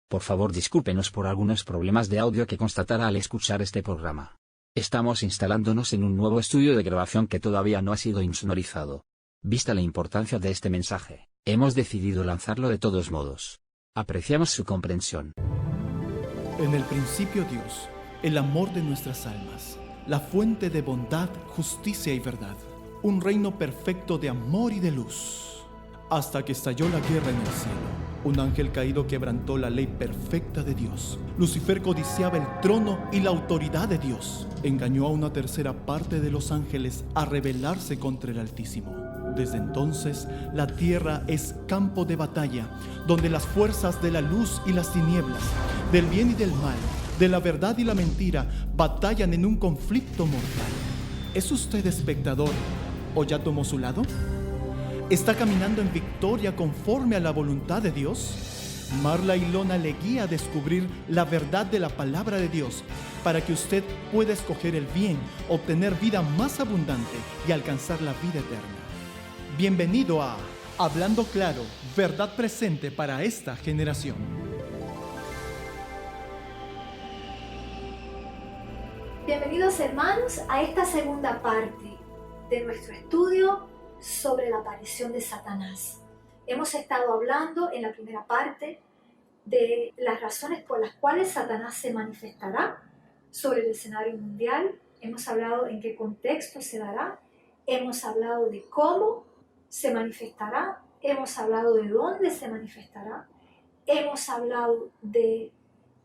Por favor, discúlpenos por algunos problemas de audio que constatará al escuchar este programa. Estamos instalándonos en un nuevo estudio de grabación que todavía no ha sido insonorizado. Vista la importancia de este mensaje, hemos decidido lanzarlo de todos modos. Apreciamos su comprensión. En el principio Dios, el amor de nuestras almas, la fuente de bondad, justicia y verdad, un reino perfecto de amor y de luz. Hasta que estalló la guerra en el cielo, un ángel caído quebrantó la ley perfecta de Dios. Lucifer codiciaba el trono y la autoridad de Dios. Engañó a una tercera parte de los ángeles a rebelarse contra el Altísimo. Desde entonces, la tierra es campo de batalla, donde las fuerzas de la luz y las tinieblas, del bien y del mal, de la verdad y la mentira, batallan en un conflicto mortal. ¿Es usted espectador o ya tomó su lado? ¿Está caminando en victoria conforme a la voluntad de Dios? Marla Ilona le guía a descubrir la verdad de la palabra de Dios para que usted pueda escoger el bien, obtener vida más abundante y alcanzar la vida eterna. Bienvenido a Hablando Claro, verdad presente para esta generación. Bienvenidos, hermanos, a esta segunda parte de nuestro estudio sobre la aparición de Satanás. Hemos estado hablando en la primera parte de las razones por las cuales Satanás se manifestará sobre el escenario mundial. Hemos hablado en qué contexto se dará. Hemos hablado de cómo se manifestará. Hemos hablado de dónde se manifestará. Hemos hablado de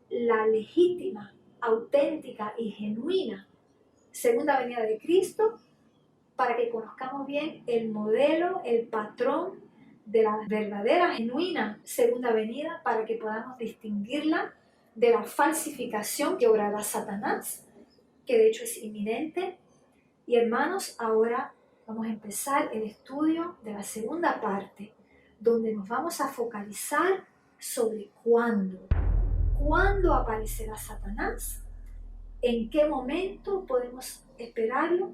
la legítima, auténtica y genuina segunda venida de Cristo, para que conozcamos bien el modelo, el patrón de la verdadera, genuina segunda venida, para que podamos distinguirla de la falsificación que obrará Satanás, que de hecho es inminente. Y hermanos, ahora vamos a empezar el estudio de la segunda parte, donde nos vamos a focalizar sobre cuándo. ¿Cuándo aparecerá Satanás? ¿En qué momento podemos esperarlo?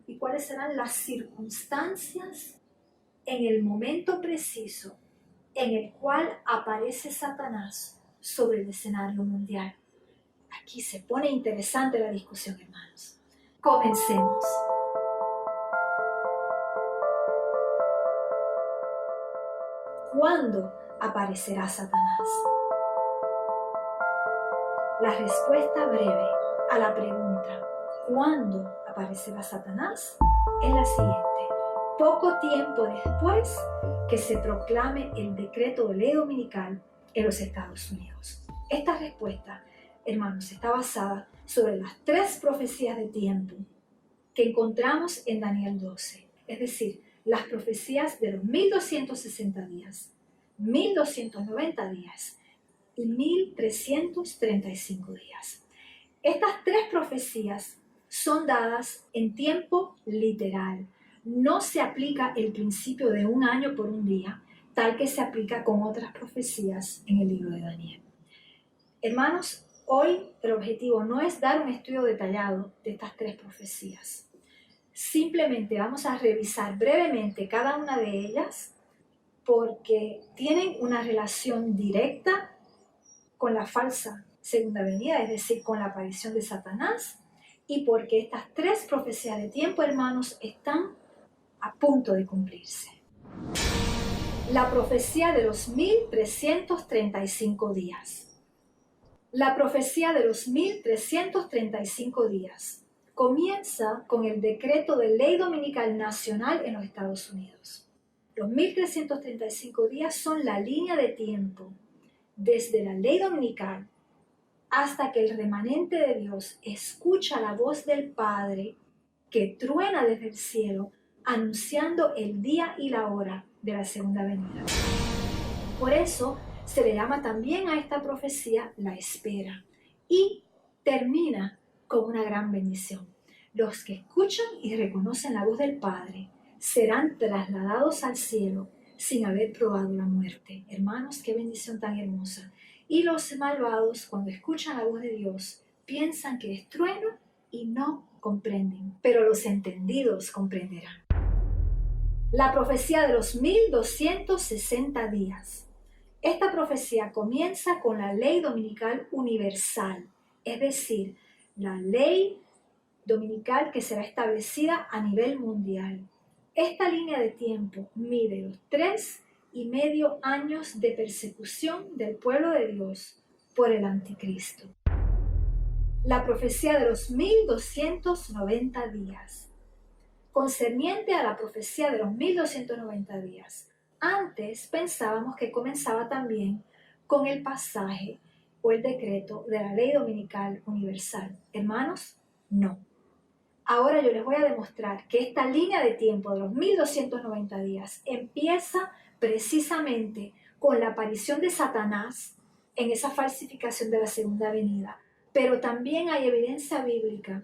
¿Y cuáles serán las circunstancias en el momento preciso en el cual aparece Satanás sobre el escenario mundial? Aquí se pone interesante la discusión, hermanos. Comencemos. ¿Cuándo aparecerá Satanás? La respuesta breve a la pregunta ¿cuándo aparecerá Satanás? Es la siguiente: poco tiempo después que se proclame el decreto de ley dominical en los Estados Unidos. Esta respuesta, hermanos, está basada sobre las 3 profecías de tiempo que encontramos en Daniel 12, es decir, las profecías de los 1260 días, 1290 días y 1335 días. Estas 3 profecías son dadas en tiempo literal. No se aplica el principio de un año por un día, tal que se aplica con otras profecías en el libro de Daniel. Hermanos, hoy el objetivo no es dar un estudio detallado de estas 3 profecías. Simplemente vamos a revisar brevemente cada una de ellas porque tienen una relación directa con la falsa segunda venida, es decir, con la aparición de Satanás, y porque estas 3 profecías de tiempo, hermanos, están a punto de cumplirse. La profecía de los 1335 días. La profecía de los 1335 días comienza con el decreto de ley dominical nacional en los Estados Unidos. Los 1335 días son la línea de tiempo desde la ley dominical hasta que el remanente de Dios escucha la voz del Padre que truena desde el cielo, anunciando el día y la hora de la segunda venida. Por eso se le llama también a esta profecía la espera, y termina con una gran bendición. Los que escuchan y reconocen la voz del Padre serán trasladados al cielo sin haber probado la muerte. Hermanos, qué bendición tan hermosa. Y los malvados, cuando escuchan la voz de Dios, piensan que es trueno y no comprenden, pero los entendidos comprenderán. La profecía de los 1260 días Esta profecía comienza con la ley dominical universal, es decir, la ley dominical que será establecida a nivel mundial. Esta línea de tiempo mide los 3,5 años de persecución del pueblo de Dios por el anticristo. La profecía de los 1290 días. Concerniente a la profecía de los 1290 días, antes pensábamos que comenzaba también con el pasaje o el decreto de la ley dominical universal. Hermanos, no. Ahora yo les voy a demostrar que esta línea de tiempo de los 1290 días empieza precisamente con la aparición de Satanás en esa falsificación de la segunda venida. Pero también hay evidencia bíblica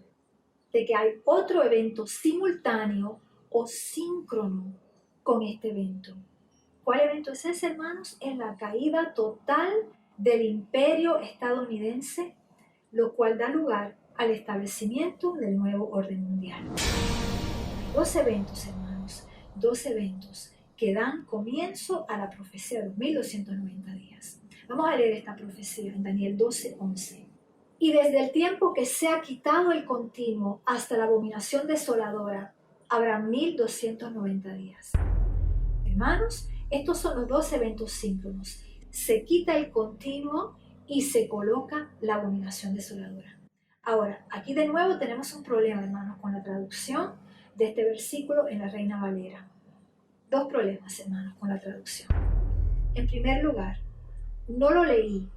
de que hay otro evento simultáneo o síncrono con este evento. ¿Cuál evento es ese, hermanos? Es la caída total del imperio estadounidense, lo cual da lugar al establecimiento del nuevo orden mundial. Dos eventos, hermanos, dos eventos que dan comienzo a la profecía de los 1290 días. Vamos a leer esta profecía en Daniel 12:11. Y desde el tiempo que se ha quitado el continuo hasta la abominación desoladora, habrá 1290 días. Hermanos, estos son los dos eventos síncronos. Se quita el continuo y se coloca la abominación desoladora. Ahora, aquí de nuevo tenemos un problema, hermanos, con la traducción de este versículo en la Reina Valera. Dos problemas, hermanos, con la traducción. En primer lugar, no lo leí,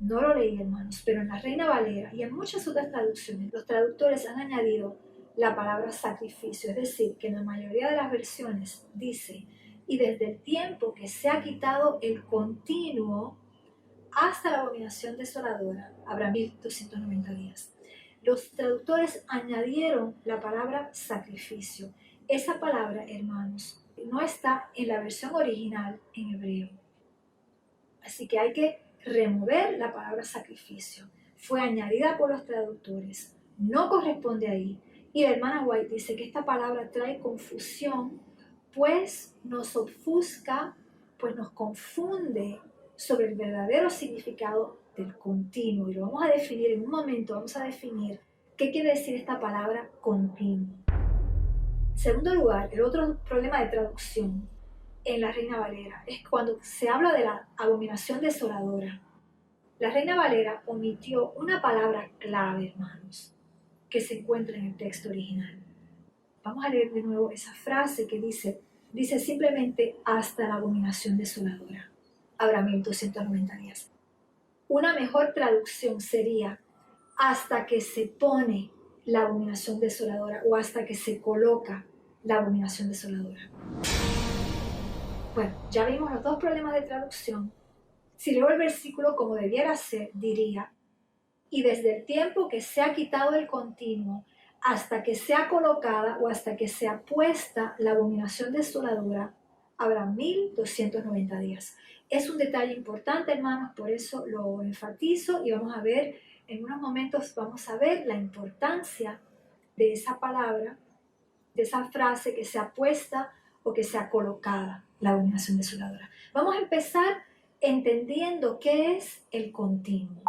hermanos, pero en la Reina Valera y en muchas otras traducciones, los traductores han añadido la palabra sacrificio, es decir, que en la mayoría de las versiones dice, y desde el tiempo que se ha quitado el continuo hasta la abominación desoladora, habrá 1290 días. Los traductores añadieron la palabra sacrificio. Esa palabra, hermanos, no está en la versión original en hebreo. Así que hay que remover la palabra sacrificio. Fue añadida por los traductores, no corresponde ahí. Y la hermana White dice que esta palabra trae confusión, pues nos ofusca, pues nos confunde sobre el verdadero significado del continuo. Y lo vamos a definir en un momento, vamos a definir qué quiere decir esta palabra continuo. En segundo lugar, el otro problema de traducción en la Reina Valera es cuando se habla de la abominación desoladora. La Reina Valera omitió una palabra clave, hermanos, que se encuentra en el texto original. Vamos a leer de nuevo esa frase que dice simplemente hasta la abominación desoladora. Habrá 1290 días. Una mejor traducción sería hasta que se pone la abominación desoladora o hasta que se coloca la abominación desoladora. Bueno, ya vimos los dos problemas de traducción. Si leo el versículo como debiera ser, diría, y desde el tiempo que se ha quitado el continuo hasta que sea colocada o hasta que sea puesta la abominación desoladora, habrá 1290 días. Es un detalle importante, hermanos, por eso lo enfatizo y vamos a ver, en unos momentos vamos a ver la importancia de esa palabra, de esa frase que sea puesta o que sea colocada, la abominación desoladora. Vamos a empezar entendiendo qué es el continuo.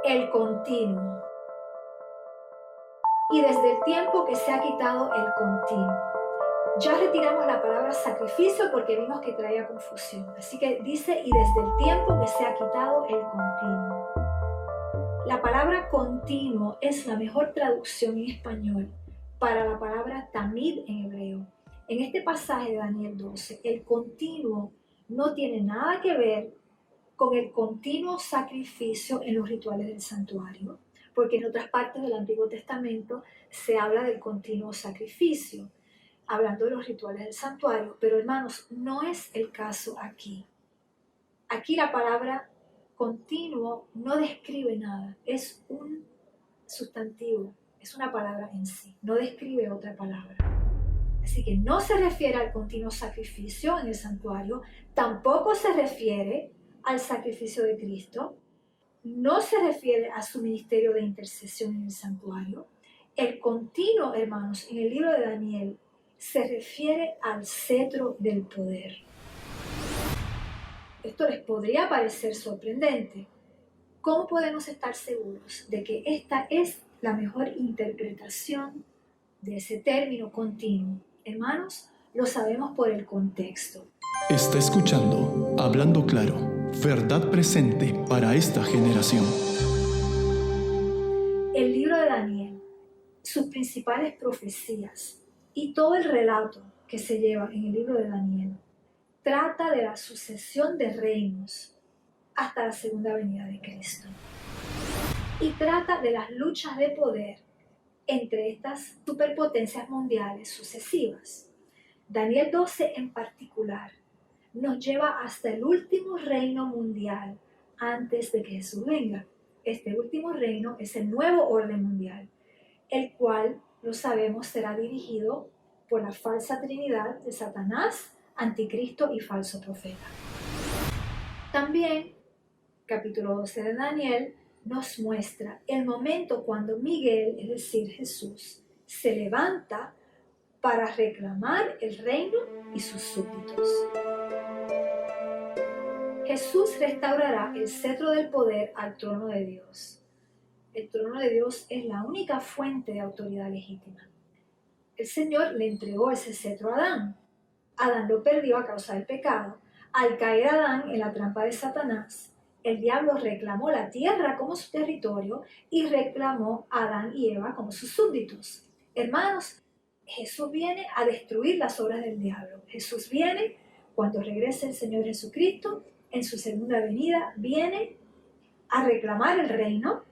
El continuo. Y desde el tiempo que se ha quitado el continuo. Ya retiramos la palabra sacrificio porque vimos que traía confusión. Así que dice, y desde el tiempo que se ha quitado el continuo. La palabra continuo es la mejor traducción en español para la palabra tamid en hebreo. En este pasaje de Daniel 12, el continuo no tiene nada que ver con el continuo sacrificio en los rituales del santuario, porque en otras partes del Antiguo Testamento se habla del continuo sacrificio, hablando de los rituales del santuario, pero hermanos, no es el caso aquí. Aquí la palabra continuo no describe nada, es un sustantivo, es una palabra en sí, no describe otra palabra. Así que no se refiere al continuo sacrificio en el santuario, tampoco se refiere al sacrificio de Cristo, no se refiere a su ministerio de intercesión en el santuario. El continuo, hermanos, en el libro de Daniel se refiere al cetro del poder. Esto les podría parecer sorprendente. ¿Cómo podemos estar seguros de que esta es la mejor interpretación de ese término continuo? Hermanos, lo sabemos por el contexto. Está escuchando Hablando Claro, verdad presente para esta generación. El libro de Daniel, sus principales profecías y todo el relato que se lleva en el libro de Daniel trata de la sucesión de reinos hasta la segunda venida de Cristo. Y trata de las luchas de poder entre estas superpotencias mundiales sucesivas. Daniel 12 en particular nos lleva hasta el último reino mundial antes de que Jesús venga. Este último reino es el nuevo orden mundial, el cual, lo sabemos, será dirigido por la falsa trinidad de Satanás, Anticristo y falso profeta. También, capítulo 12 de Daniel, nos muestra el momento cuando Miguel, es decir, Jesús, se levanta para reclamar el reino y sus súbditos. Jesús restaurará el cetro del poder al trono de Dios. El trono de Dios es la única fuente de autoridad legítima. El Señor le entregó ese cetro a Adán. Adán lo perdió a causa del pecado. Al caer Adán en la trampa de Satanás, el diablo reclamó la tierra como su territorio y reclamó a Adán y Eva como sus súbditos. Hermanos, Jesús viene a destruir las obras del diablo. Jesús viene, cuando regrese el Señor Jesucristo, en su segunda venida, viene a reclamar el reino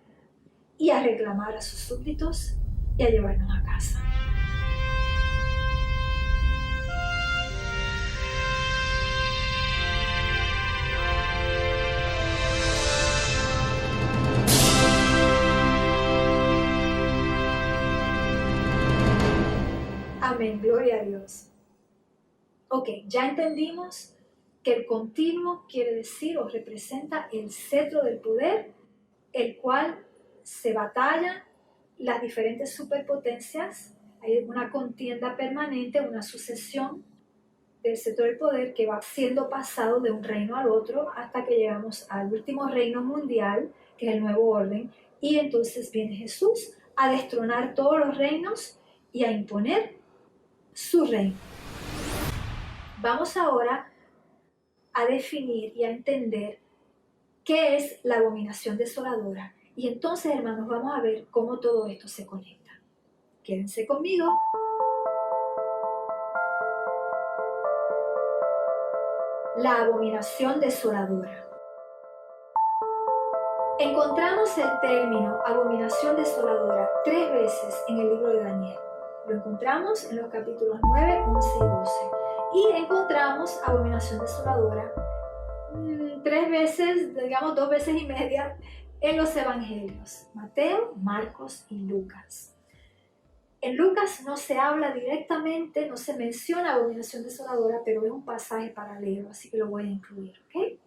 y a reclamar a sus súbditos y a llevarnos a casa. Amén, gloria a Dios. Ok, ya entendimos que el continuo quiere decir o representa el cetro del poder, el cual se batallan las diferentes superpotencias. Hay una contienda permanente, una sucesión del cetro del poder que va siendo pasado de un reino al otro hasta que llegamos al último reino mundial, que es el nuevo orden, y entonces viene Jesús a destronar todos los reinos y a imponer su reino. Vamos ahora a definir y a entender qué es la abominación desoladora. Y entonces, hermanos, vamos a ver cómo todo esto se conecta. Quédense conmigo. La abominación desoladora. Encontramos el término abominación desoladora 3 veces en el libro de Daniel. Lo encontramos en los capítulos 9, 11 y 12. Y encontramos abominación desoladora 3 veces, digamos 2 veces y media, en los evangelios, Mateo, Marcos y Lucas. En Lucas no se habla directamente, no se menciona abominación desoladora, pero es un pasaje paralelo, así que lo voy a incluir, ¿ok?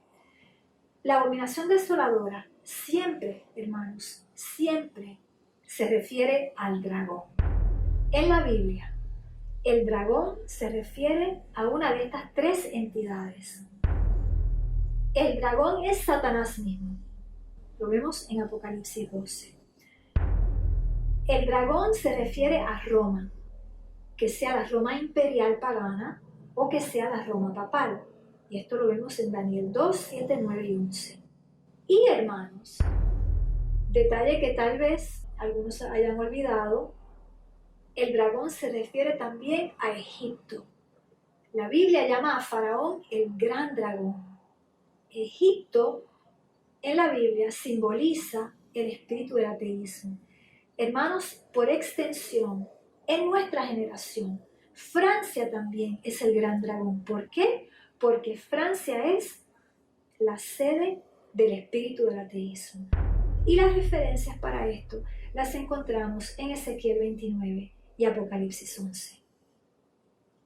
La abominación desoladora siempre, hermanos, siempre se refiere al dragón. En la Biblia, el dragón se refiere a una de estas 3 entidades. El dragón es Satanás mismo. Lo vemos en Apocalipsis 12. El dragón se refiere a Roma, que sea la Roma imperial pagana o que sea la Roma papal. Y esto lo vemos en Daniel 2, 7, 9 y 11. Y hermanos, detalle que tal vez algunos hayan olvidado, el dragón se refiere también a Egipto. La Biblia llama a Faraón el gran dragón. Egipto en la Biblia simboliza el espíritu del ateísmo. Hermanos, por extensión, en nuestra generación, Francia también es el gran dragón. ¿Por qué? Porque Francia es la sede del espíritu del ateísmo. Y las referencias para esto las encontramos en Ezequiel 29 y Apocalipsis 11.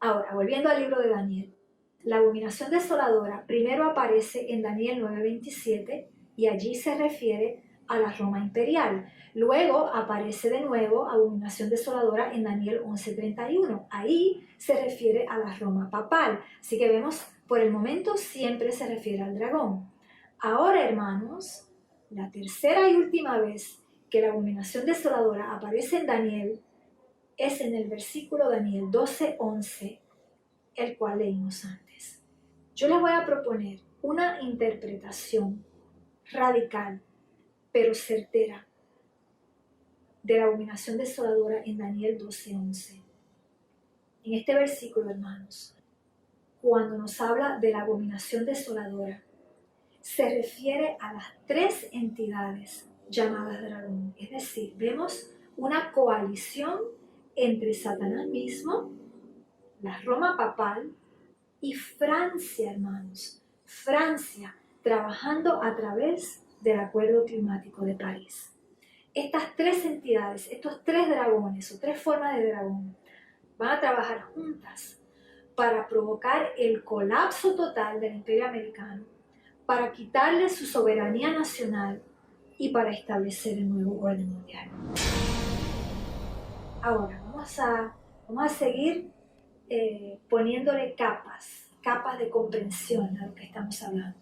Ahora, volviendo al libro de Daniel, la abominación desoladora primero aparece en Daniel 9:27 y allí se refiere a la Roma imperial. Luego aparece de nuevo abominación desoladora en Daniel 11:31. Ahí se refiere a la Roma papal. Así que vemos, por el momento siempre se refiere al dragón. Ahora, hermanos, la tercera y última vez que la abominación desoladora aparece en Daniel es en el versículo Daniel 12:11, el cual leímos antes. Yo les voy a proponer una interpretación radical, pero certera, de la abominación desoladora en Daniel 12:11. En este versículo, hermanos, cuando nos habla de la abominación desoladora, se refiere a las tres entidades llamadas dragón. Es decir, vemos una coalición entre Satanás mismo, la Roma papal y Francia, hermanos. Francia trabajando a través del Acuerdo Climático de París. Estas tres entidades, estos tres dragones o tres formas de dragón, van a trabajar juntas para provocar el colapso total del Imperio americano, para quitarle su soberanía nacional y para establecer el nuevo orden mundial. Ahora, vamos a seguir poniéndole capas de comprensión a lo que estamos hablando.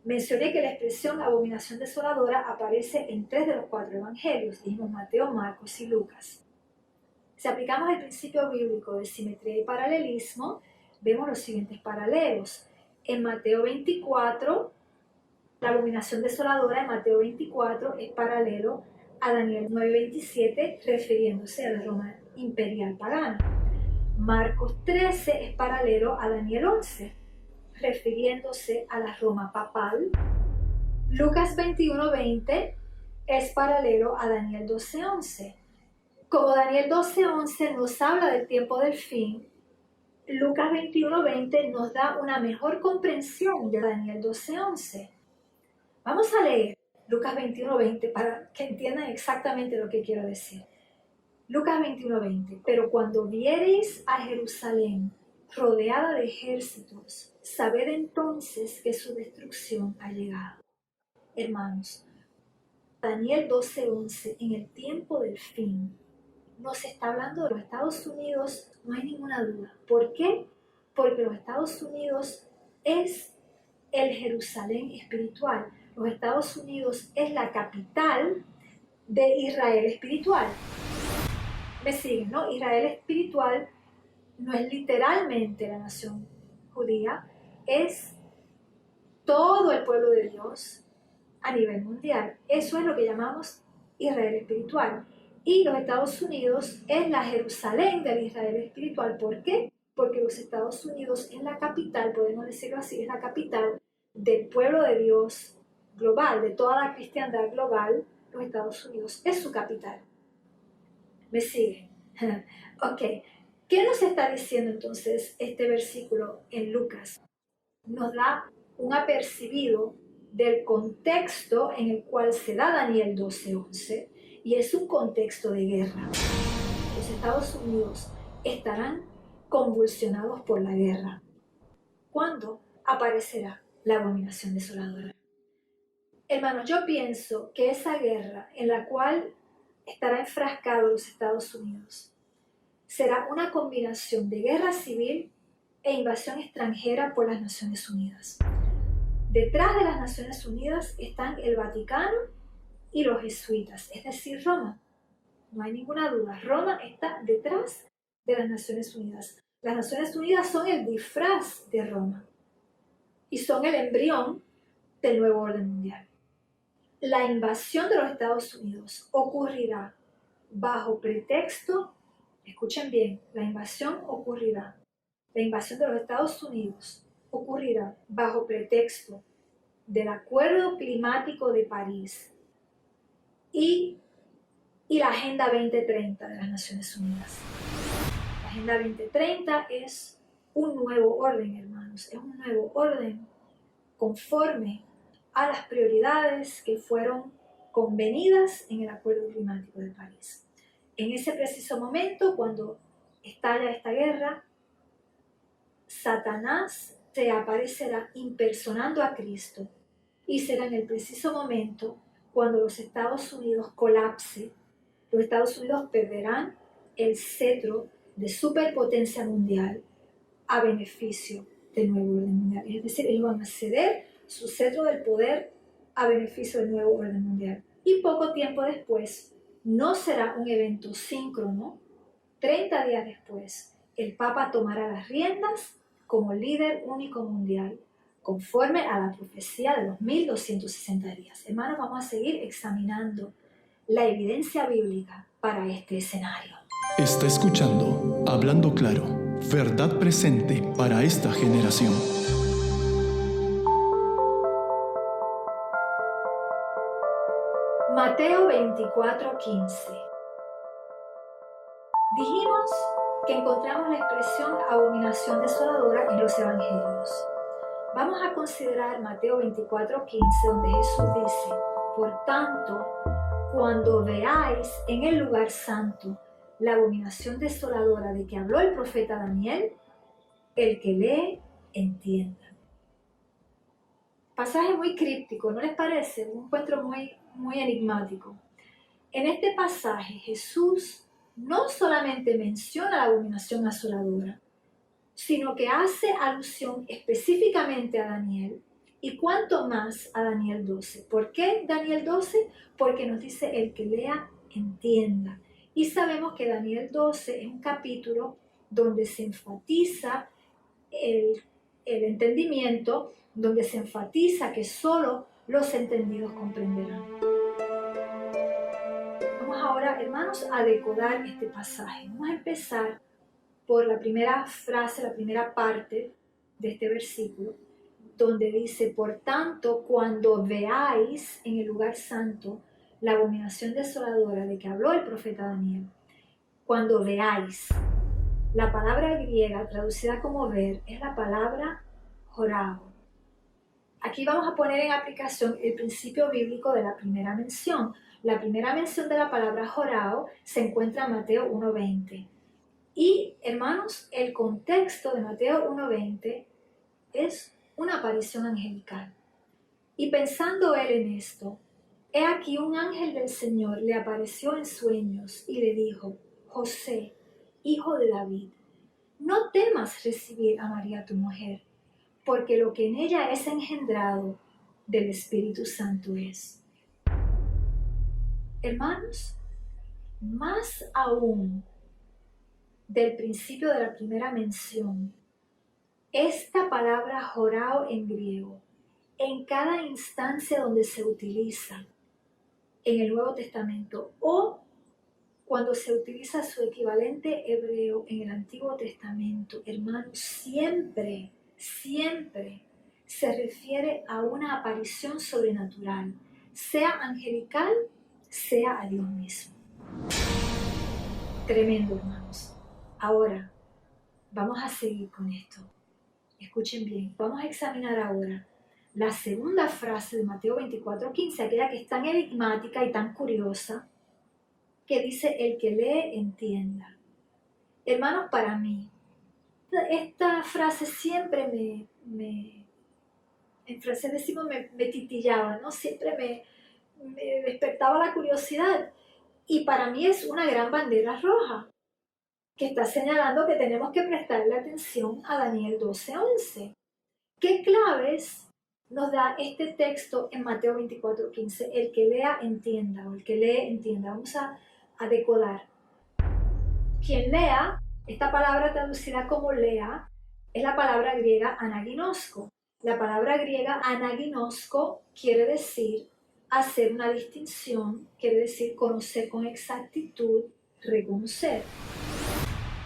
Mencioné que la expresión abominación desoladora aparece en 3 de los 4 evangelios, dijimos Mateo, Marcos y Lucas. Si aplicamos el principio bíblico de simetría y paralelismo, vemos los siguientes paralelos. En Mateo 24, la abominación desoladora en Mateo 24 es paralelo a Daniel 9:27, refiriéndose a la Roma imperial pagana. Marcos 13 es paralelo a Daniel 11, refiriéndose a la Roma papal. Lucas 21:20 es paralelo a Daniel 12:11. Como Daniel 12:11 nos habla del tiempo del fin, Lucas 21:20 nos da una mejor comprensión de Daniel 12:11. Vamos a leer Lucas 21:20 para que entiendan exactamente lo que quiero decir. Lucas 21:20. Pero cuando viereis a Jerusalén rodeada de ejércitos, sabed entonces que su destrucción ha llegado. Hermanos, Daniel 12:11, en el tiempo del fin, nos está hablando de los Estados Unidos, no hay ninguna duda. ¿Por qué? Porque los Estados Unidos es el Jerusalén espiritual. Los Estados Unidos es la capital de Israel espiritual. ¿Me siguen, no? Israel espiritual no es literalmente la nación judía, es todo el pueblo de Dios a nivel mundial. Eso es lo que llamamos Israel espiritual. Y los Estados Unidos es la Jerusalén del Israel espiritual. ¿Por qué? Porque los Estados Unidos es la capital, podemos decirlo así, es la capital del pueblo de Dios global, de toda la cristiandad global. Los Estados Unidos es su capital. ¿Me siguen? Ok. ¿Qué nos está diciendo entonces este versículo en Lucas? Nos da un apercibido del contexto en el cual se da Daniel 12:11, y es un contexto de guerra. Los Estados Unidos estarán convulsionados por la guerra. ¿Cuándo aparecerá la abominación desoladora? Hermanos, yo pienso que esa guerra en la cual estará enfrascado los Estados Unidos será una combinación de guerra civil e invasión extranjera por las Naciones Unidas. Detrás de las Naciones Unidas están el Vaticano y los jesuitas, es decir, Roma. No hay ninguna duda, Roma está detrás de las Naciones Unidas. Las Naciones Unidas son el disfraz de Roma y son el embrión del nuevo orden mundial. La invasión de los Estados Unidos ocurrirá bajo pretexto, escuchen bien, la invasión de los Estados Unidos ocurrirá bajo pretexto del Acuerdo Climático de París y la Agenda 2030 de las Naciones Unidas. La Agenda 2030 es un nuevo orden, hermanos, es un nuevo orden conforme a las prioridades que fueron convenidas en el Acuerdo Climático de París. En ese preciso momento, cuando estalla esta guerra, Satanás se aparecerá impersonando a Cristo, y será en el preciso momento cuando los Estados Unidos colapse, los Estados Unidos perderán el cetro de superpotencia mundial a beneficio del nuevo orden mundial. Es decir, ellos van a ceder su cetro del poder a beneficio del nuevo orden mundial. Y poco tiempo después, no será un evento síncrono, 30 días después, el Papa tomará las riendas como líder único mundial, conforme a la profecía de los 1260 días. Hermanos, vamos a seguir examinando la evidencia bíblica para este escenario. Está escuchando Hablando Claro, verdad presente para esta generación. Mateo 24:15. Dijimos que encontramos la expresión abominación desoladora en los evangelios. Vamos a considerar Mateo 24:15, donde Jesús dice: por tanto, cuando veáis en el lugar santo la abominación desoladora de que habló el profeta Daniel, el que lee, entienda. Pasaje muy críptico, ¿no les parece? Un encuentro muy enigmático. En este pasaje Jesús no solamente menciona la abominación asoladora, sino que hace alusión específicamente a Daniel y cuanto más a Daniel 12. ¿Por qué Daniel 12? Porque nos dice el que lea, entienda. Y sabemos que Daniel 12 es un capítulo donde se enfatiza el entendimiento, donde se enfatiza que solo los entendidos comprenderán. Vamos ahora, hermanos, a decodar este pasaje. Vamos a empezar por la primera frase, la primera parte de este versículo, donde dice: por tanto, cuando veáis en el lugar santo la abominación desoladora de que habló el profeta Daniel. Cuando veáis, la palabra griega traducida como ver es la palabra jorao. Aquí vamos a poner en aplicación el principio bíblico de la primera mención. La primera mención de la palabra jorao se encuentra en Mateo 1:20. Y, hermanos, el contexto de Mateo 1:20 es una aparición angelical. Y pensando él en esto, he aquí un ángel del Señor le apareció en sueños y le dijo: José, hijo de David, no temas recibir a María tu mujer, porque lo que en ella es engendrado del Espíritu Santo es. Hermanos, más aún del principio de la primera mención, esta palabra jorao en griego, en cada instancia donde se utiliza en el Nuevo Testamento o cuando se utiliza su equivalente hebreo en el Antiguo Testamento, hermanos, siempre se refiere a una aparición sobrenatural, sea angelical, sea a Dios mismo. Tremendo, hermanos. Ahora, vamos a seguir con esto. Escuchen bien, vamos a examinar ahora la segunda frase de Mateo 24:15, aquella que es tan enigmática y tan curiosa, que dice: el que lee, entienda. Hermanos, para mí, esta frase siempre en francés decimos, me titillaba, ¿no? Siempre me despertaba la curiosidad. Y para mí es una gran bandera roja, que está señalando que tenemos que prestarle atención a Daniel 12:11. ¿Qué claves nos da este texto en Mateo 24:15? El que lea, entienda, o el que lee, entienda. Vamos a decodar. Quien lea, esta palabra traducida como lea, es la palabra griega anaginosko. La palabra griega anaginosko quiere decir hacer una distinción, quiere decir conocer con exactitud, reconocer.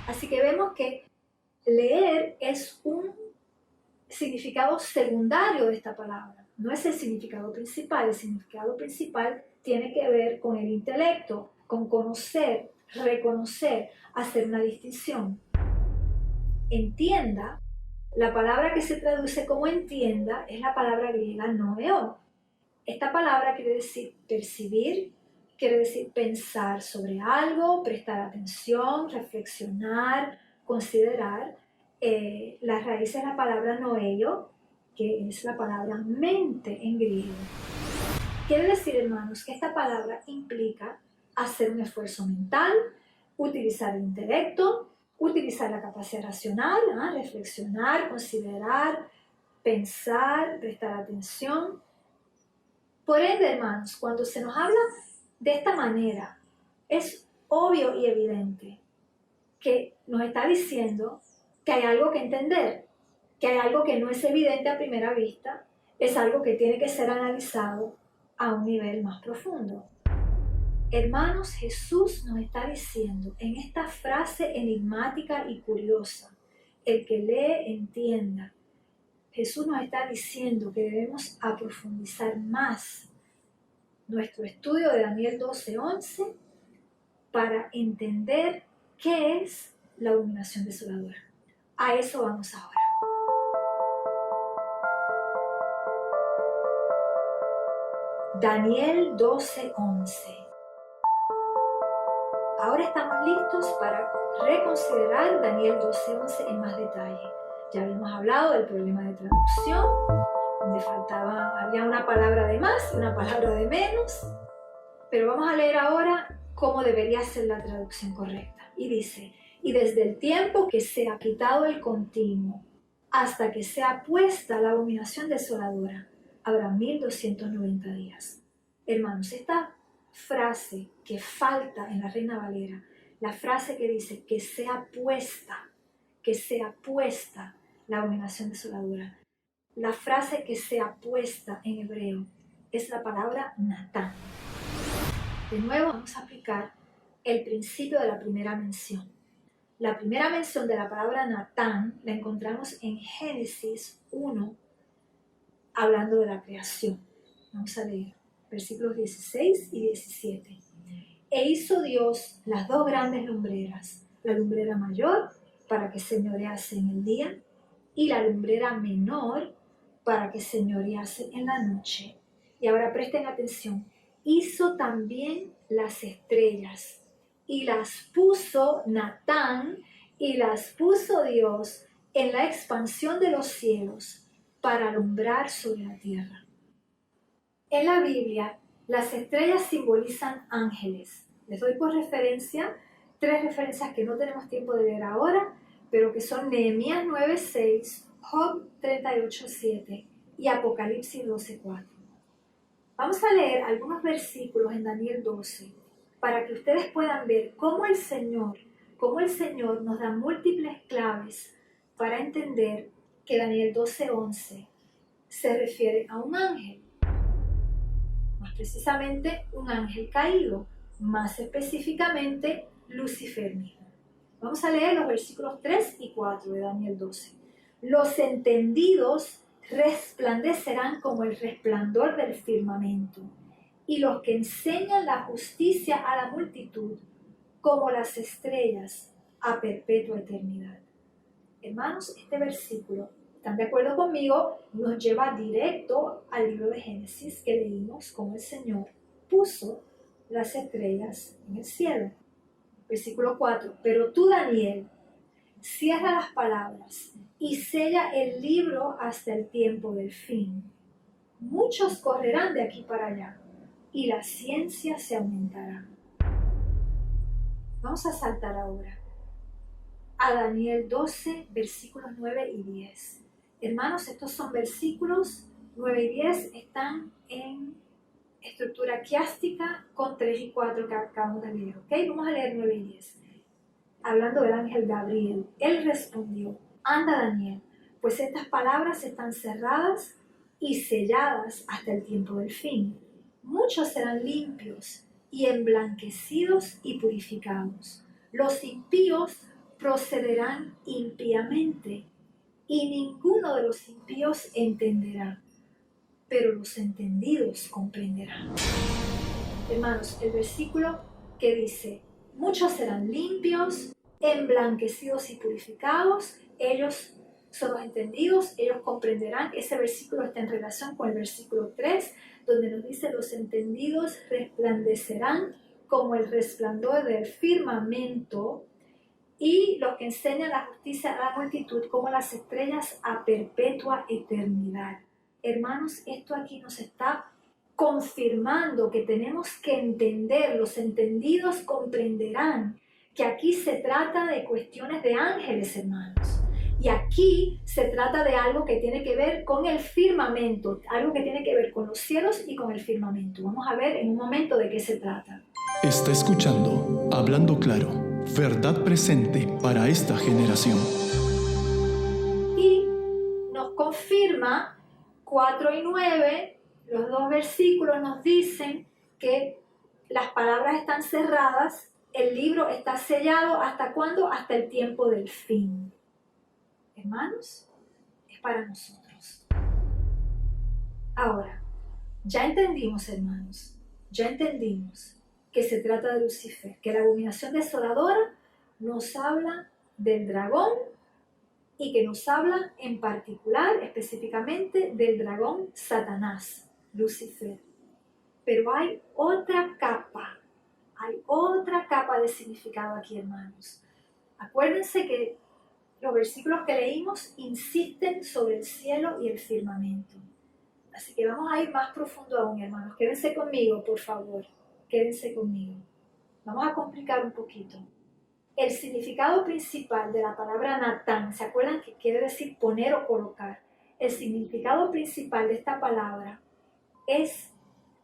Así que vemos que leer es un significado secundario de esta palabra, no es el significado principal. El significado principal tiene que ver con el intelecto, con conocer, reconocer, hacer una distinción. Entienda, la palabra que se traduce como entienda es la palabra griega noeo. Esta palabra quiere decir percibir, quiere decir pensar sobre algo, prestar atención, reflexionar, considerar. La raíz es la palabra noeo, que es la palabra mente en griego, Quiere decir, hermanos, que esta palabra implica hacer un esfuerzo mental, utilizar el intelecto, utilizar la capacidad racional, reflexionar, considerar, pensar, prestar atención. Por ende, hermanos, cuando se nos habla de esta manera, es obvio y evidente que nos está diciendo que hay algo que entender, que hay algo que no es evidente a primera vista, es algo que tiene que ser analizado a un nivel más profundo. Hermanos, Jesús nos está diciendo en esta frase enigmática y curiosa, el que lee entienda. Jesús nos está diciendo que debemos aprofundizar más nuestro estudio de Daniel 12:11 para entender qué es la abominación desoladora. A eso vamos ahora. Daniel 12:11. Ahora estamos listos para reconsiderar Daniel 12:11 en más detalle. Ya habíamos hablado del problema de traducción, donde había una palabra de más y una palabra de menos, pero vamos a leer ahora cómo debería ser la traducción correcta. Y dice, y desde el tiempo que se ha quitado el continuo hasta que sea puesta la abominación desoladora, habrá 1290 días. Hermanos, esta frase que falta en la Reina Valera, la frase que dice que sea puesta la abominación desoladora, la frase que sea puesta en hebreo es la palabra Natán. De nuevo vamos a aplicar el principio de la primera mención. La primera mención de la palabra Natán la encontramos en Génesis 1, hablando de la creación. Vamos a leer versículos 16 y 17. E hizo Dios las dos grandes lumbreras, la lumbrera mayor para que señorease en el día y la lumbrera menor para que señorease en la noche. Y ahora presten atención. Hizo también las estrellas y las puso Natán y las puso Dios en la expansión de los cielos para alumbrar sobre la tierra. En la Biblia, las estrellas simbolizan ángeles. Les doy por referencia 3 referencias que no tenemos tiempo de leer ahora, pero que son Nehemías 9:6, Job 38:7 y Apocalipsis 12:4. Vamos a leer algunos versículos en Daniel 12 para que ustedes puedan ver cómo el Señor nos da múltiples claves para entender que Daniel 12:11 se refiere a un ángel. Más precisamente, un ángel caído, más específicamente, Lucifer mismo. Vamos a leer los versículos 3 y 4 de Daniel 12. Los entendidos resplandecerán como el resplandor del firmamento, y los que enseñan la justicia a la multitud, como las estrellas a perpetua eternidad. Hermanos, este versículo, ¿están de acuerdo conmigo? Nos lleva directo al libro de Génesis que leímos, como el Señor puso las estrellas en el cielo. Versículo 4. Pero tú, Daniel, cierra las palabras y sella el libro hasta el tiempo del fin. Muchos correrán de aquí para allá y la ciencia se aumentará. Vamos a saltar ahora a Daniel 12, versículos 9 y 10. Hermanos, estos son versículos 9 y 10, están en estructura quiástica con 3 y 4 que acabamos de leer. ¿Okay? Vamos a leer 9 y 10. Hablando del ángel Gabriel, él respondió, anda Daniel, pues estas palabras están cerradas y selladas hasta el tiempo del fin. Muchos serán limpios y emblanquecidos y purificados. Los impíos procederán impíamente y ninguno de los impíos entenderá, pero los entendidos comprenderán. Hermanos, el versículo que dice, muchos serán limpios, emblanquecidos y purificados, ellos son los entendidos, ellos comprenderán. Ese versículo está en relación con el versículo 3, donde nos dice, los entendidos resplandecerán como el resplandor del firmamento, y los que enseñan la justicia a la multitud como las estrellas a perpetua eternidad. Hermanos, esto aquí nos está confirmando que tenemos que entender, los entendidos comprenderán que aquí se trata de cuestiones de ángeles, hermanos. Y aquí se trata de algo que tiene que ver con el firmamento, algo que tiene que ver con los cielos y con el firmamento. Vamos a ver en un momento de qué se trata. Está escuchando Hablando Claro, verdad presente para esta generación. Y nos confirma 4 y 9, los dos versículos nos dicen que las palabras están cerradas, el libro está sellado, ¿hasta cuándo? Hasta el tiempo del fin. Hermanos, es para nosotros. Ahora, ya entendimos, hermanos, ya entendimos que se trata de Lucifer, que la abominación desoladora nos habla del dragón y que nos habla en particular, específicamente, del dragón Satanás, Lucifer. Pero hay otra capa de significado aquí, hermanos. Acuérdense que los versículos que leímos insisten sobre el cielo y el firmamento. Así que vamos a ir más profundo aún, hermanos. Quédense conmigo, por favor. Quédense conmigo. Vamos a complicar un poquito. El significado principal de la palabra Natán, ¿se acuerdan que quiere decir poner o colocar? El significado principal de esta palabra es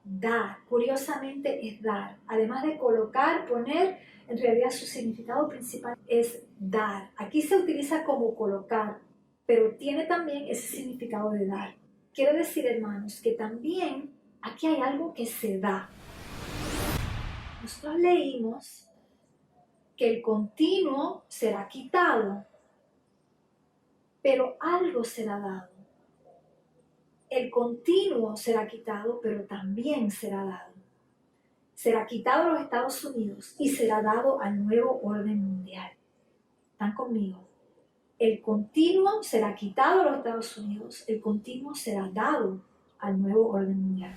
dar. Curiosamente es dar. Además de colocar, poner, en realidad su significado principal es dar. Aquí se utiliza como colocar, pero tiene también ese significado de dar. Quiero decir, hermanos, que también aquí hay algo que se da. Nosotros leímos que el continuo será quitado, pero algo será dado. El continuo será quitado, pero también será dado. Será quitado a los Estados Unidos y será dado al nuevo orden mundial. ¿Están conmigo? El continuo será quitado a los Estados Unidos, el continuo será dado al nuevo orden mundial.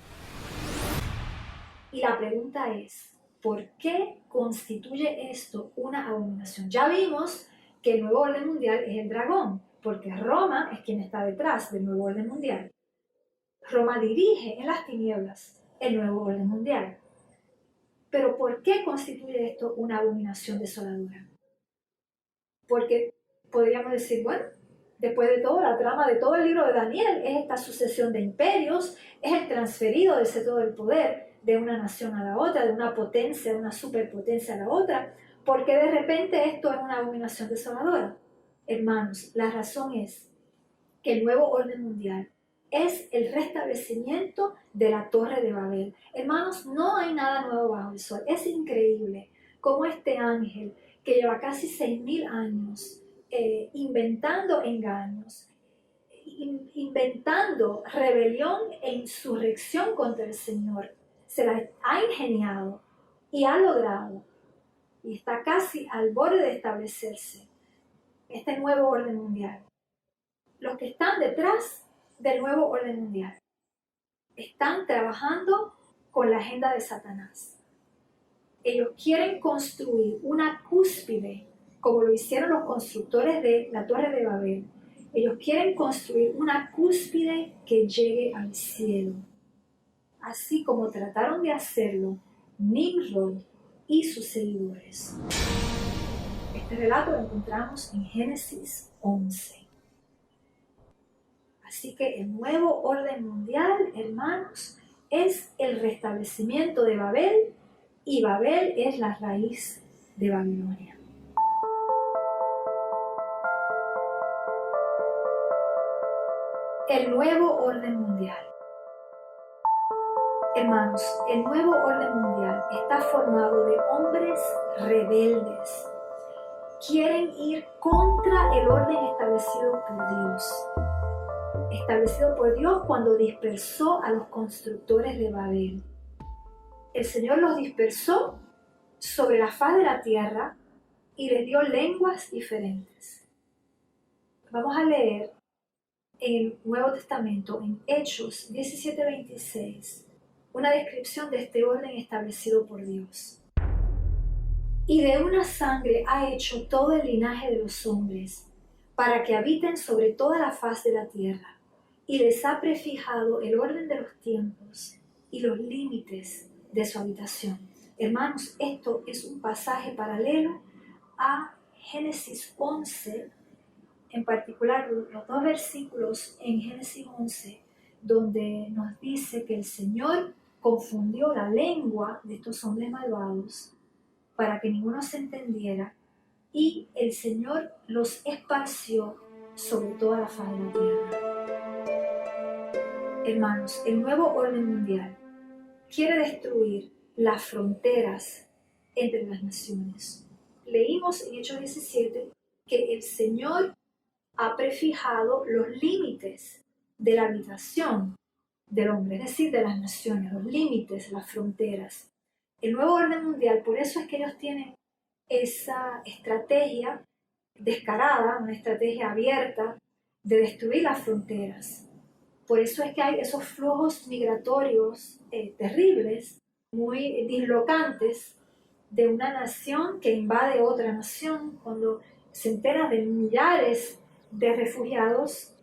Y la pregunta es, ¿por qué constituye esto una abominación? Ya vimos que el nuevo orden mundial es el dragón, porque Roma es quien está detrás del nuevo orden mundial. Roma dirige en las tinieblas el nuevo orden mundial. Pero ¿por qué constituye esto una abominación desoladora? Porque podríamos decir, bueno, después de todo, la trama de todo el libro de Daniel es esta sucesión de imperios, es el transferido del centro del poder de una nación a la otra, de una potencia, de una superpotencia a la otra. ¿Por qué de repente esto es una abominación desoladora? Hermanos, la razón es que el nuevo orden mundial es el restablecimiento de la Torre de Babel. Hermanos, no hay nada nuevo bajo el sol. Es increíble cómo este ángel, que lleva casi 6.000 años inventando engaños, inventando rebelión e insurrección contra el Señor, se la ha ingeniado y ha logrado, y está casi al borde de establecerse, este nuevo orden mundial. Los que están detrás del nuevo orden mundial están trabajando con la agenda de Satanás. Ellos quieren construir una cúspide, como lo hicieron los constructores de la Torre de Babel. Ellos quieren construir una cúspide que llegue al cielo, así como trataron de hacerlo Nimrod y sus seguidores. Este relato lo encontramos en Génesis 11. Así que el nuevo orden mundial, hermanos, es el restablecimiento de Babel, y Babel es la raíz de Babilonia. El nuevo orden mundial. Hermanos, el nuevo orden mundial está formado de hombres rebeldes. Quieren ir contra el orden establecido por Dios. Establecido por Dios cuando dispersó a los constructores de Babel. El Señor los dispersó sobre la faz de la tierra y les dio lenguas diferentes. Vamos a leer en el Nuevo Testamento, en Hechos 17:26, una descripción de este orden establecido por Dios. Y de una sangre ha hecho todo el linaje de los hombres, para que habiten sobre toda la faz de la tierra, y les ha prefijado el orden de los tiempos, y los límites de su habitación. Hermanos, esto es un pasaje paralelo a Génesis 11, en particular los dos versículos en Génesis 11, donde nos dice que el Señor confundió la lengua de estos hombres malvados para que ninguno se entendiera, y el Señor los esparció sobre toda la faz de la tierra. Hermanos, el nuevo orden mundial quiere destruir las fronteras entre las naciones. Leímos en Hechos 17 que el Señor ha prefijado los límites de la habitación del hombre, es decir, de las naciones, los límites, las fronteras. El nuevo orden mundial, por eso es que ellos tienen esa estrategia descarada, una estrategia abierta de destruir las fronteras. Por eso es que hay esos flujos migratorios terribles, muy dislocantes, de una nación que invade otra nación, cuando centenas de millares de refugiados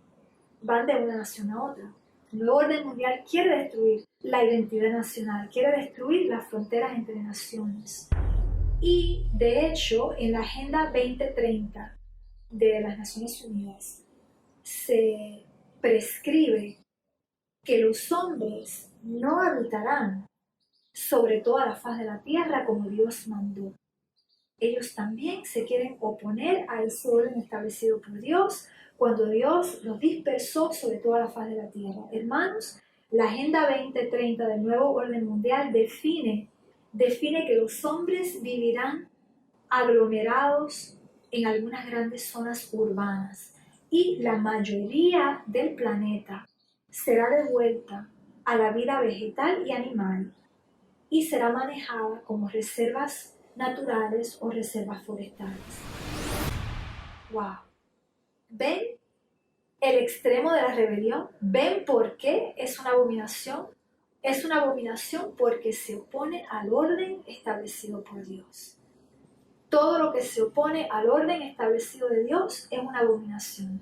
van de una nación a otra. El nuevo orden mundial quiere destruir la identidad nacional, quiere destruir las fronteras entre naciones. Y de hecho, en la Agenda 2030 de las Naciones Unidas se prescribe que los hombres no habitarán sobre toda la faz de la tierra como Dios mandó. Ellos también se quieren oponer a ese orden establecido por Dios cuando Dios los dispersó sobre toda la faz de la tierra. Hermanos, la Agenda 2030 del nuevo orden mundial define que los hombres vivirán aglomerados en algunas grandes zonas urbanas y la mayoría del planeta será devuelta a la vida vegetal y animal y será manejada como reservas naturales o reservas forestales. ¡Wow! ¿Ven el extremo de la rebelión? ¿Ven por qué es una abominación? Es una abominación porque se opone al orden establecido por Dios. Todo lo que se opone al orden establecido de Dios es una abominación.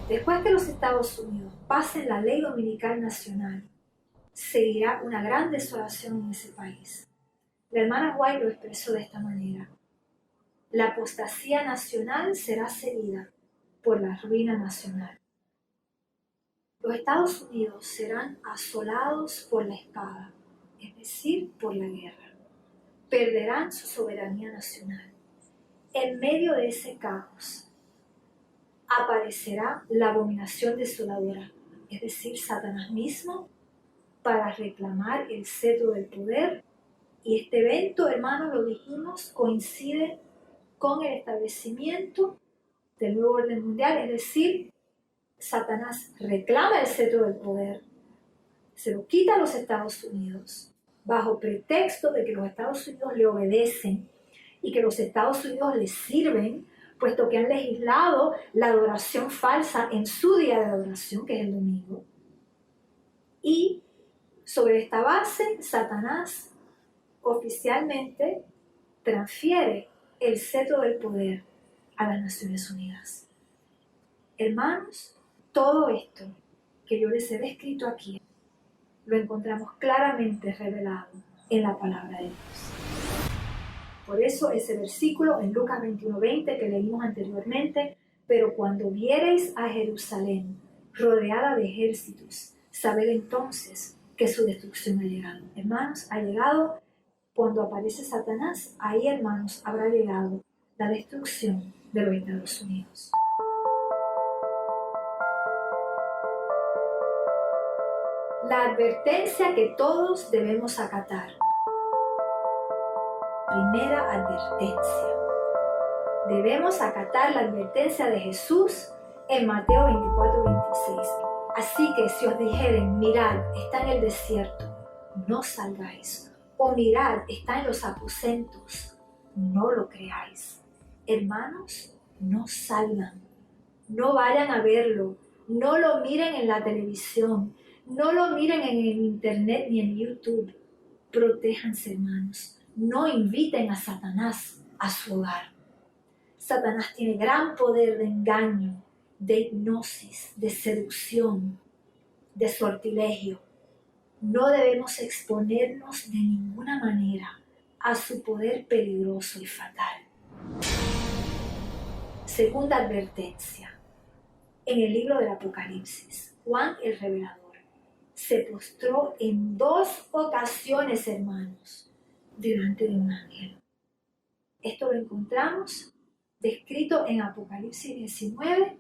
Después que los Estados Unidos pasen la ley dominical nacional, seguirá una gran desolación en ese país. La hermana White lo expresó de esta manera: la apostasía nacional será seguida por la ruina nacional. Los Estados Unidos serán asolados por la espada, es decir, por la guerra. Perderán su soberanía nacional. En medio de ese caos aparecerá la abominación desoladora, es decir, Satanás mismo, para reclamar el cetro del poder. Y este evento, hermanos, lo dijimos, coincide con el establecimiento del nuevo orden mundial, es decir, Satanás reclama el cetro del poder, se lo quita a los Estados Unidos, bajo pretexto de que los Estados Unidos le obedecen y que los Estados Unidos les sirven, puesto que han legislado la adoración falsa en su día de adoración, que es el domingo. Y sobre esta base, Satanás oficialmente transfiere el cetro del poder a las Naciones Unidas. Hermanos, todo esto que yo les he descrito aquí, lo encontramos claramente revelado en la palabra de Dios. Por eso ese versículo en Lucas 21:20 que leímos anteriormente: pero cuando viereis a Jerusalén rodeada de ejércitos, sabed entonces que su destrucción ha llegado. Hermanos, ha llegado cuando aparece Satanás. Ahí, hermanos, habrá llegado la destrucción de los Estados Unidos. La advertencia que todos debemos acatar. Primera advertencia. Debemos acatar la advertencia de Jesús en Mateo 24:26. Así que si os dijeren, mirad, está en el desierto, no salgáis. O mirad, está en los aposentos, no lo creáis. Hermanos, no salgan, no vayan a verlo, no lo miren en la televisión, no lo miren en el internet ni en YouTube. Protéjanse, hermanos. No inviten a Satanás a su hogar. Satanás tiene gran poder de engaño, de hipnosis, de seducción, de sortilegio. No debemos exponernos de ninguna manera a su poder peligroso y fatal. Segunda advertencia. En el libro del Apocalipsis, Juan el Revelador se postró en 2 ocasiones, hermanos, delante de un ángel. Esto lo encontramos descrito en Apocalipsis 19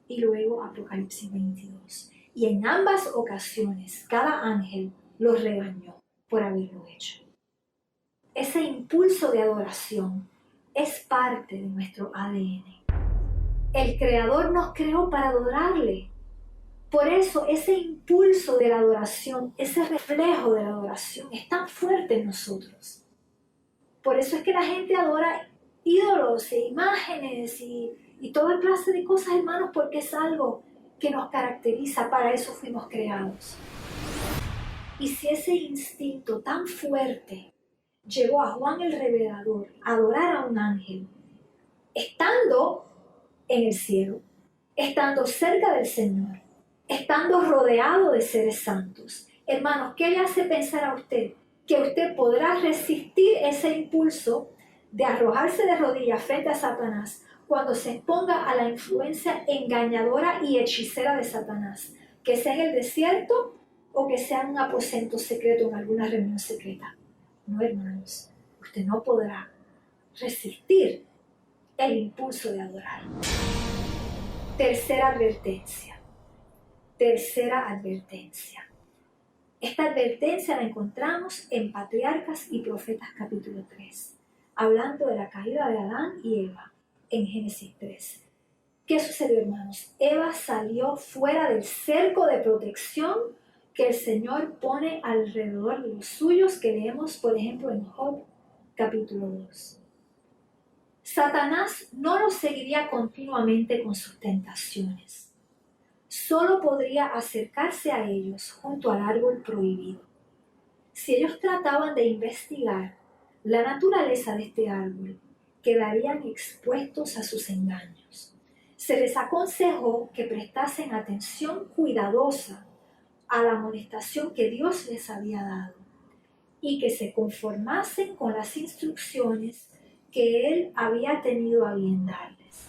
y luego Apocalipsis 22. Y en ambas ocasiones, cada ángel los regañó por haberlo hecho. Ese impulso de adoración es parte de nuestro ADN. El Creador nos creó para adorarle. Por eso ese impulso de la adoración, ese reflejo de la adoración es tan fuerte en nosotros. Por eso es que la gente adora ídolos e imágenes y toda clase de cosas, hermanos, porque es algo que nos caracteriza, para eso fuimos creados. Y si ese instinto tan fuerte llevó a Juan el Revelador a adorar a un ángel, estando en el cielo, estando cerca del Señor, estando rodeado de seres santos, hermanos, ¿qué le hace pensar a usted que usted podrá resistir ese impulso de arrojarse de rodillas frente a Satanás cuando se exponga a la influencia engañadora y hechicera de Satanás, que sea en el desierto o que sea en un aposento secreto, en alguna reunión secreta? No, hermanos, usted no podrá resistir el impulso de adorar. Tercera advertencia. Esta advertencia la encontramos en Patriarcas y Profetas capítulo 3, hablando de la caída de Adán y Eva en Génesis 3. ¿Qué sucedió, hermanos? Eva salió fuera del cerco de protección que el Señor pone alrededor de los suyos, que leemos, por ejemplo, en Job capítulo 2. Satanás no los seguiría continuamente con sus tentaciones. Solo podría acercarse a ellos junto al árbol prohibido. Si ellos trataban de investigar la naturaleza de este árbol, quedarían expuestos a sus engaños. Se les aconsejó que prestasen atención cuidadosa a la amonestación que Dios les había dado y que se conformasen con las instrucciones que Él había tenido a bien darles.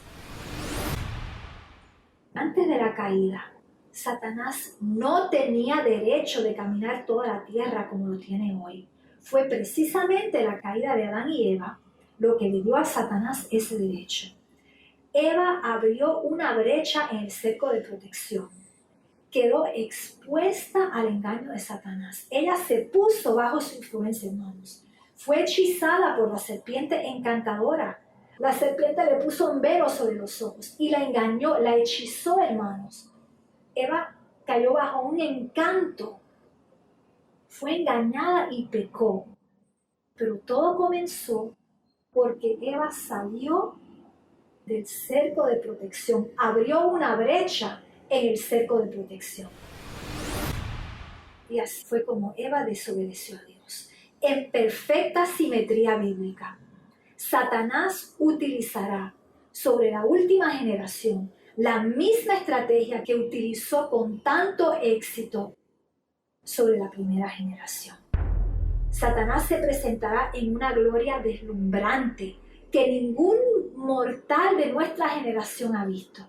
Antes de la caída, Satanás no tenía derecho de caminar toda la tierra como lo tiene hoy. Fue precisamente la caída de Adán y Eva lo que le dio a Satanás ese derecho. Eva abrió una brecha en el cerco de protección. Quedó expuesta al engaño de Satanás. Ella se puso bajo su influencia, hermanos. Fue hechizada por la serpiente encantadora. La serpiente le puso un velo sobre los ojos y la engañó, la hechizó, hermanos. Eva cayó bajo un encanto. Fue engañada y pecó. Pero todo comenzó porque Eva salió del cerco de protección. Abrió una brecha en el cerco de protección. Y así fue como Eva desobedeció a Dios. En perfecta simetría bíblica, Satanás utilizará sobre la última generación la misma estrategia que utilizó con tanto éxito sobre la primera generación. Satanás se presentará en una gloria deslumbrante que ningún mortal de nuestra generación ha visto.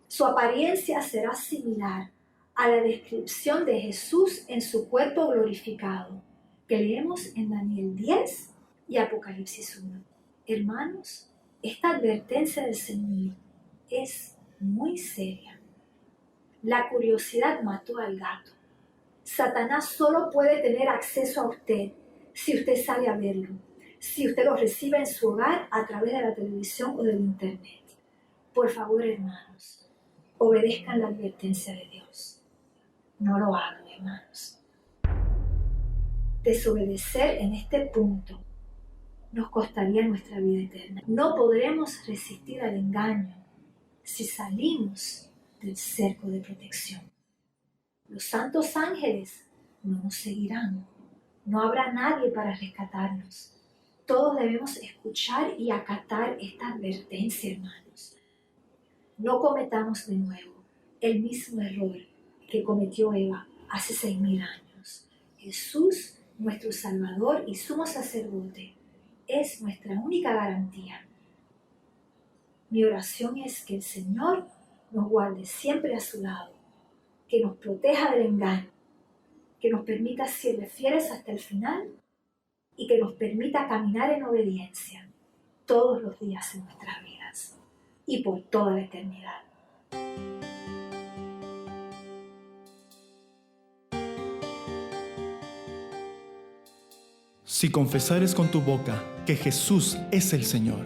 Su apariencia será similar a la descripción de Jesús en su cuerpo glorificado, que leemos en Daniel 10 y Apocalipsis 1. Hermanos, esta advertencia del Señor es muy seria. La curiosidad mató al gato. Satanás solo puede tener acceso a usted si usted sale a verlo, si usted lo recibe en su hogar a través de la televisión o del internet. Por favor, hermanos, obedezcan la advertencia de Dios. No lo hagan, hermanos. Desobedecer en este punto nos costaría nuestra vida eterna. No podremos resistir al engaño si salimos del cerco de protección. Los santos ángeles no nos seguirán. No habrá nadie para rescatarnos. Todos debemos escuchar y acatar esta advertencia, hermanos. No cometamos de nuevo el mismo error que cometió Eva hace 6.000 años. Jesús, nuestro Salvador y sumo sacerdote, es nuestra única garantía. Mi oración es que el Señor nos guarde siempre a su lado, que nos proteja del engaño, que nos permita ser fieles hasta el final y que nos permita caminar en obediencia todos los días en nuestras vidas y por toda la eternidad. Si confesares con tu boca que Jesús es el Señor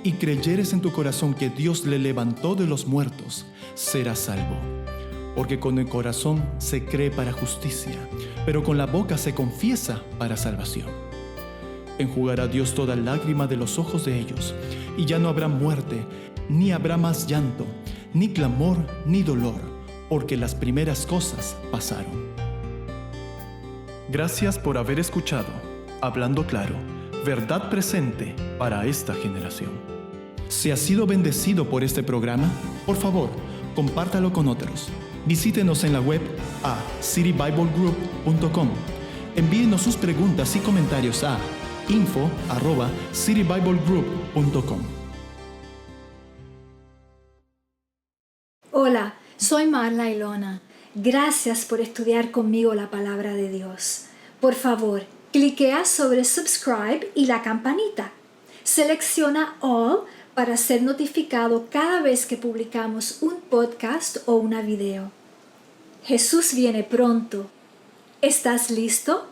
y creyeres en tu corazón que Dios le levantó de los muertos, serás salvo. Porque con el corazón se cree para justicia, pero con la boca se confiesa para salvación. Enjugará Dios toda lágrima de los ojos de ellos, y ya no habrá muerte, ni habrá más llanto, ni clamor, ni dolor, porque las primeras cosas pasaron. Gracias por haber escuchado Hablando Claro, verdad presente para esta generación. Si has sido bendecido por este programa, por favor, compártalo con otros. Visítenos en la web a citybiblegroup.com. Envíenos sus preguntas y comentarios a info@citybiblegroup.com. Hola, soy Marla Ilona. Gracias por estudiar conmigo la palabra de Dios. Por favor, cliquea sobre subscribe y la campanita. Selecciona All para ser notificado cada vez que publicamos un podcast o una video. Jesús viene pronto. ¿Estás listo?